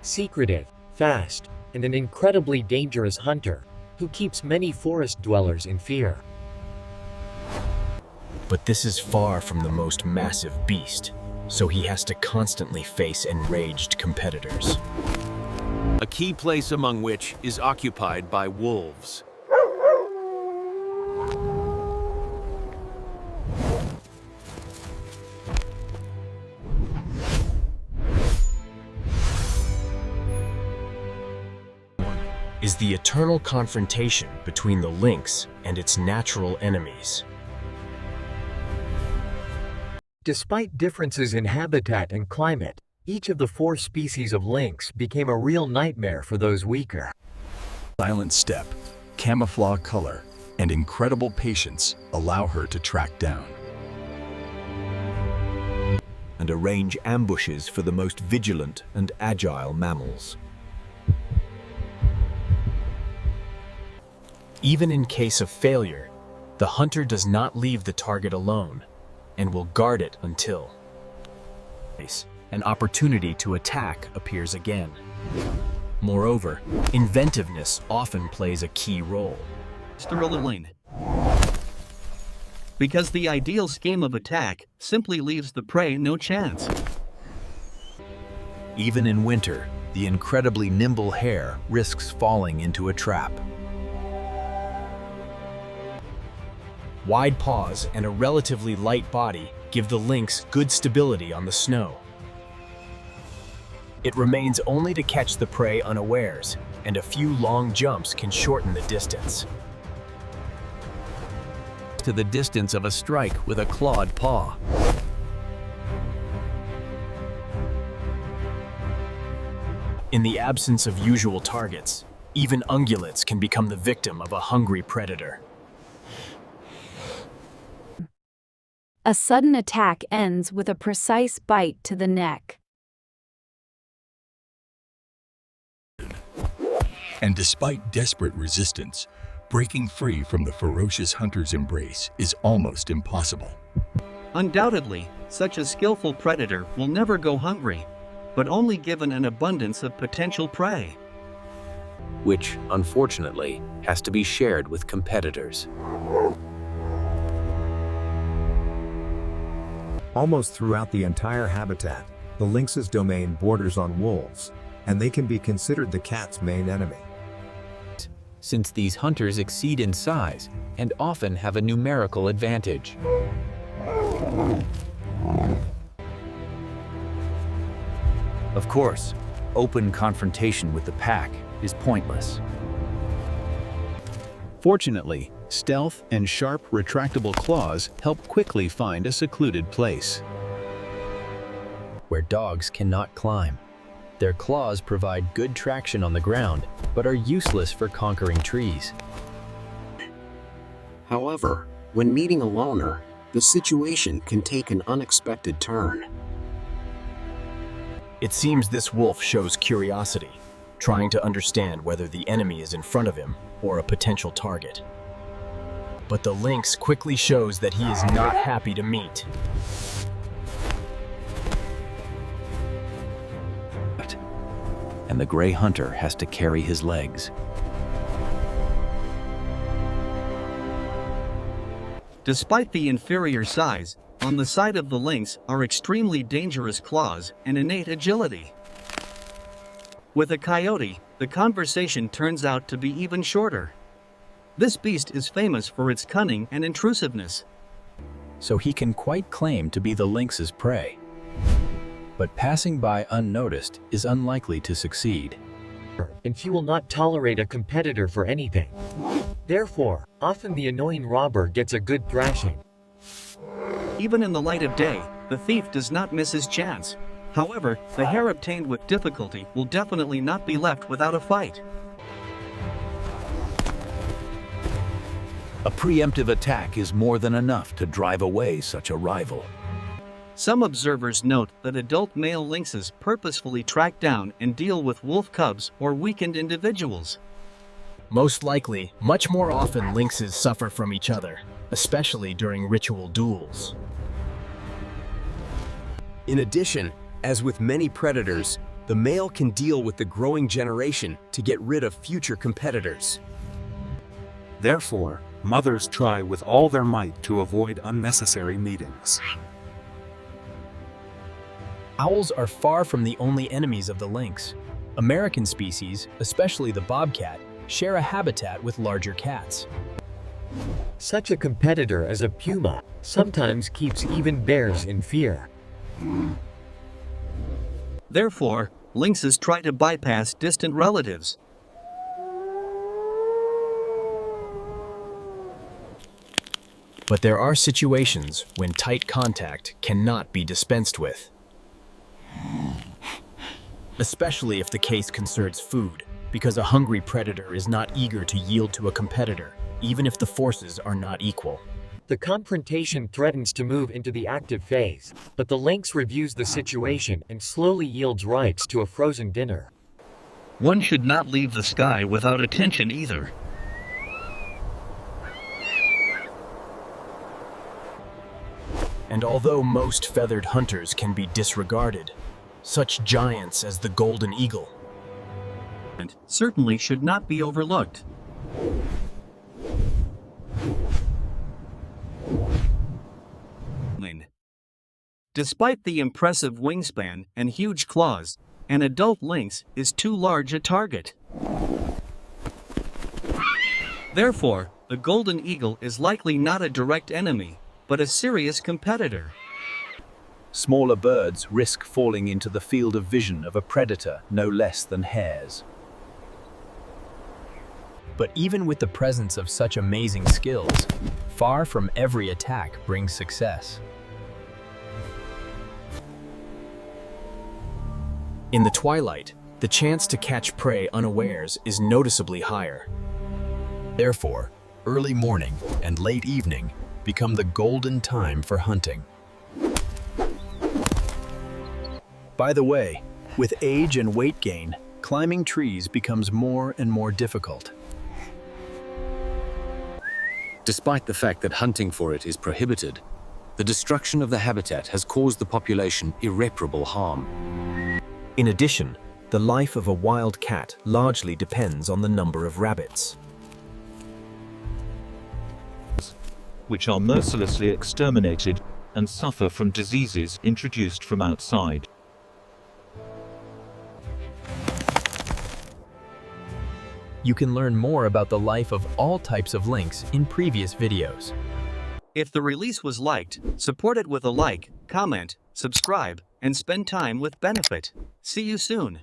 secretive, fast, and an incredibly dangerous hunter who keeps many forest dwellers in fear. But this is far from the most massive beast, so he has to constantly face enraged competitors. A key place among which is occupied by wolves. Is the eternal confrontation between the lynx and its natural enemies. Despite differences in habitat and climate, each of the 4 species of lynx became a real nightmare for those weaker. Silent step, camouflage color, and incredible patience allow her to track down. And arrange ambushes for the most vigilant and agile mammals. Even in case of failure, the hunter does not leave the target alone and will guard it until an opportunity to attack appears again. Moreover, inventiveness often plays a key role. Thrilling. Because the ideal scheme of attack simply leaves the prey no chance. Even in winter, the incredibly nimble hare risks falling into a trap. Wide paws and a relatively light body give the lynx good stability on the snow. It remains only to catch the prey unawares, and a few long jumps can shorten the distance. To the distance of a strike with a clawed paw. In the absence of usual targets, even ungulates can become the victim of a hungry predator. A sudden attack ends with a precise bite to the neck. And despite desperate resistance, breaking free from the ferocious hunter's embrace is almost impossible. Undoubtedly, such a skillful predator will never go hungry, but only given an abundance of potential prey. Which, unfortunately, has to be shared with competitors. Almost throughout the entire habitat, the lynx's domain borders on wolves, and they can be considered the cat's main enemy. Since these hunters exceed in size and often have a numerical advantage. Of course, open confrontation with the pack is pointless. Fortunately, stealth and sharp retractable claws help quickly find a secluded place. Where dogs cannot climb. Their claws provide good traction on the ground, but are useless for conquering trees. However, when meeting a loner, the situation can take an unexpected turn. It seems this wolf shows curiosity, trying to understand whether the enemy is in front of him or a potential target. But the lynx quickly shows that he is not happy to meet. And the gray hunter has to carry his legs. Despite the inferior size, on the side of the lynx are extremely dangerous claws and innate agility. With a coyote, the conversation turns out to be even shorter. This beast is famous for its cunning and intrusiveness. So he can quite claim to be the lynx's prey. But passing by unnoticed is unlikely to succeed. And she will not tolerate a competitor for anything. Therefore, often the annoying robber gets a good thrashing. Even in the light of day, the thief does not miss his chance. However, the hare obtained with difficulty will definitely not be left without a fight. A preemptive attack is more than enough to drive away such a rival. Some observers note that adult male lynxes purposefully track down and deal with wolf cubs or weakened individuals. Most likely, much more often lynxes suffer from each other, especially during ritual duels. In addition, as with many predators, the male can deal with the growing generation to get rid of future competitors. Therefore, mothers try with all their might to avoid unnecessary meetings. Owls are far from the only enemies of the lynx. American species, especially the bobcat, share a habitat with larger cats. Such a competitor as a puma sometimes keeps even bears in fear. Therefore, lynxes try to bypass distant relatives. But there are situations when tight contact cannot be dispensed with. Especially if the case concerns food, because a hungry predator is not eager to yield to a competitor, even if the forces are not equal. The confrontation threatens to move into the active phase, but the lynx reviews the situation and slowly yields rights to a frozen dinner. One should not leave the sky without attention either. And although most feathered hunters can be disregarded, such giants as the golden eagle certainly should not be overlooked. Despite the impressive wingspan and huge claws, an adult lynx is too large a target. Therefore, the golden eagle is likely not a direct enemy, but a serious competitor. Smaller birds risk falling into the field of vision of a predator no less than hares. But even with the presence of such amazing skills, far from every attack brings success. In the twilight, the chance to catch prey unawares is noticeably higher. Therefore, early morning and late evening become the golden time for hunting. By the way, with age and weight gain, climbing trees becomes more and more difficult. Despite the fact that hunting for it is prohibited, the destruction of the habitat has caused the population irreparable harm. In addition, the life of a wild cat largely depends on the number of rabbits, which are mercilessly exterminated and suffer from diseases introduced from outside. You can learn more about the life of all types of lynx in previous videos. If the release was liked, support it with a like, comment, subscribe, and spend time with benefit. See you soon.